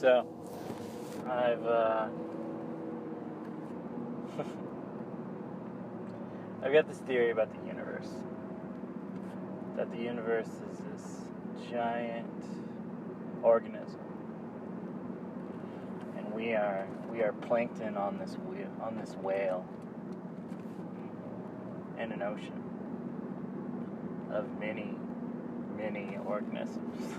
So, I've I've got this theory about the universe. That the universe is this giant organism, and we are plankton on this whale in an ocean of many organisms.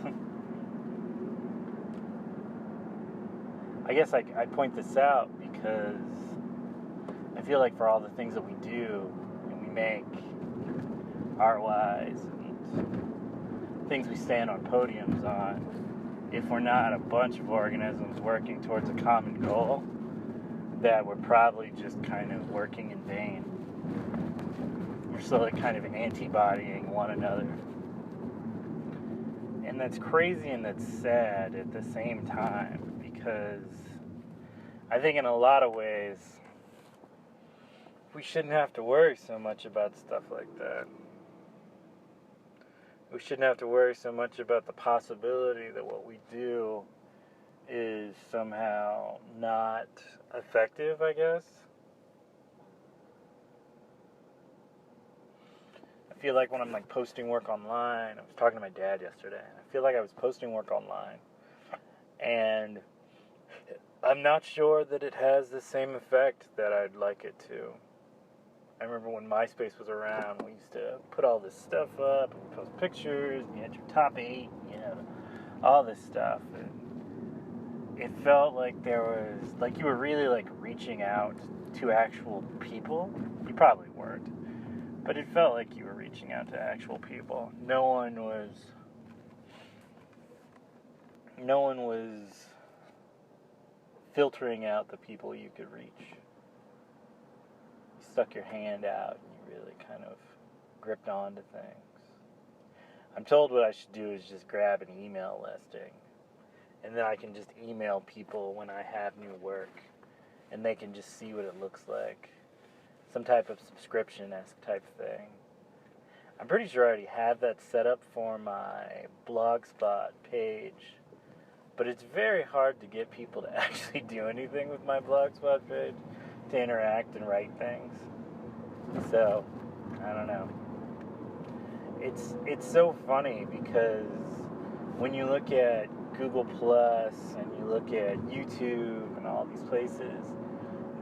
I guess I point this out because I feel like for all the things that we do and we make art-wise and things we stand on podiums on, if we're not a bunch of organisms working towards a common goal, that we're probably just kind of working in vain. We're slowly kind of antibodying one another. And that's crazy and that's sad at the same time, because I think in a lot of ways we shouldn't have to worry so much about stuff like that. We shouldn't have to worry so much about the possibility that what we do is somehow not effective, I guess. I feel like when I'm posting work online, I was talking to my dad yesterday, and I feel like I was posting work online, and I'm not sure that it has the same effect that I'd like it to. I remember when MySpace was around, we used to put all this stuff up, and post pictures, and you had your top 8, all this stuff, and it felt like there was, you were really, reaching out to actual people. You probably weren't, but it felt like you were reaching out to actual people. No one was filtering out the people you could reach. You stuck your hand out and you really kind of gripped onto things. I'm told what I should do is just grab an email listing, and then I can just email people when I have new work, and they can just see what it looks like. Some type of subscription-esque type thing. I'm pretty sure I already have that set up for my Blogspot page, but it's very hard to get people to actually do anything with my Blogspot page, to interact and write things. So, I don't know. It's so funny because when you look at Google Plus and you look at YouTube and all these places,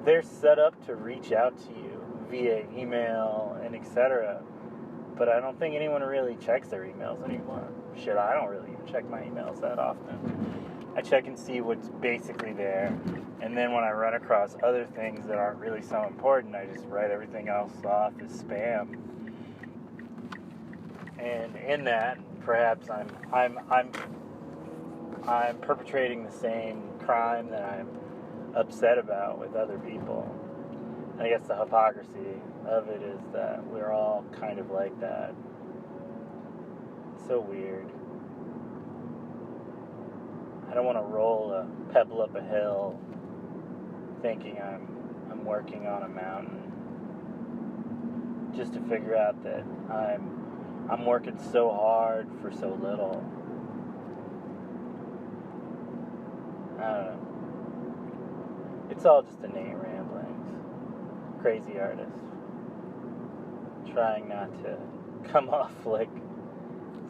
they're set up to reach out to you via email and etc. But I don't think anyone really checks their emails anymore. Shit, I don't really even check my emails that often. I check and see what's basically there, and then when I run across other things that aren't really so important, I just write everything else off as spam. And in that, perhaps I'm perpetrating the same crime that I'm upset about with other people. And I guess the hypocrisy of it is that we're all kind of like that. It's so weird. I don't want to roll a pebble up a hill thinking I'm working on a mountain just to figure out that I'm working so hard for so little. I don't know. It's all just inane ramblings. Crazy artist. Trying not to come off like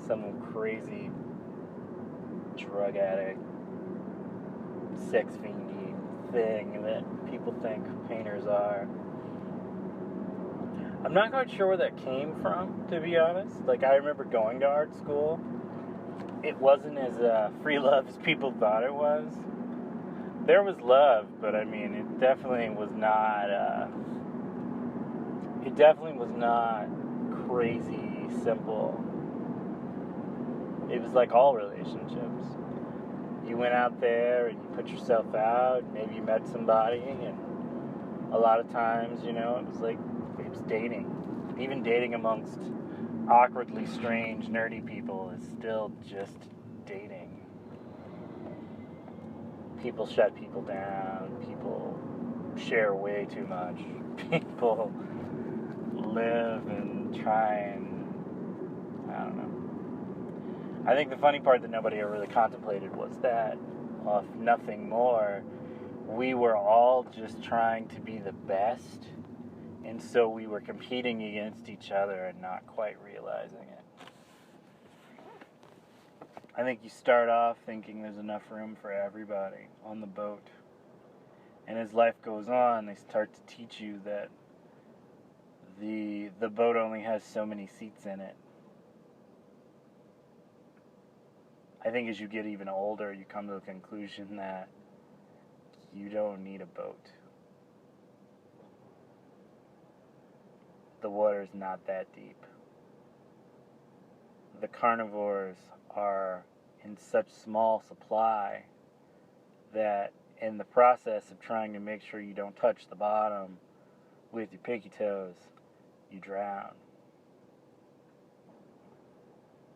some crazy drug addict, sex fiendy thing that people think painters are. I'm not quite sure where that came from, to be honest. I remember going to art school. It wasn't as free love as people thought it was. There was love, but I mean, it definitely was not crazy simple. It was like all relationships. You went out there and you put yourself out, maybe you met somebody, and a lot of times, it was dating. Even dating amongst awkwardly strange, nerdy people is still just dating. People shut people down, people share way too much, people live and try and, I don't know. I think the funny part that nobody ever really contemplated was that if nothing more, we were all just trying to be the best, and so we were competing against each other and not quite realizing it. I think you start off thinking there's enough room for everybody on the boat, and as life goes on, they start to teach you that the boat only has so many seats in it. I think as you get even older, you come to the conclusion that you don't need a boat. The water's not that deep. The carnivores are in such small supply that in the process of trying to make sure you don't touch the bottom with your pinky toes, you drown.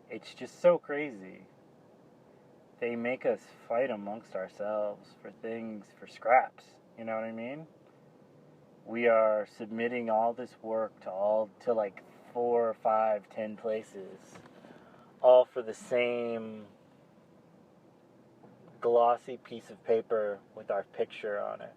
It's just so crazy. They make us fight amongst ourselves for things, for scraps, you know what I mean? We are submitting all this work to like 4 or 5, 10 places, all for the same glossy piece of paper with our picture on it.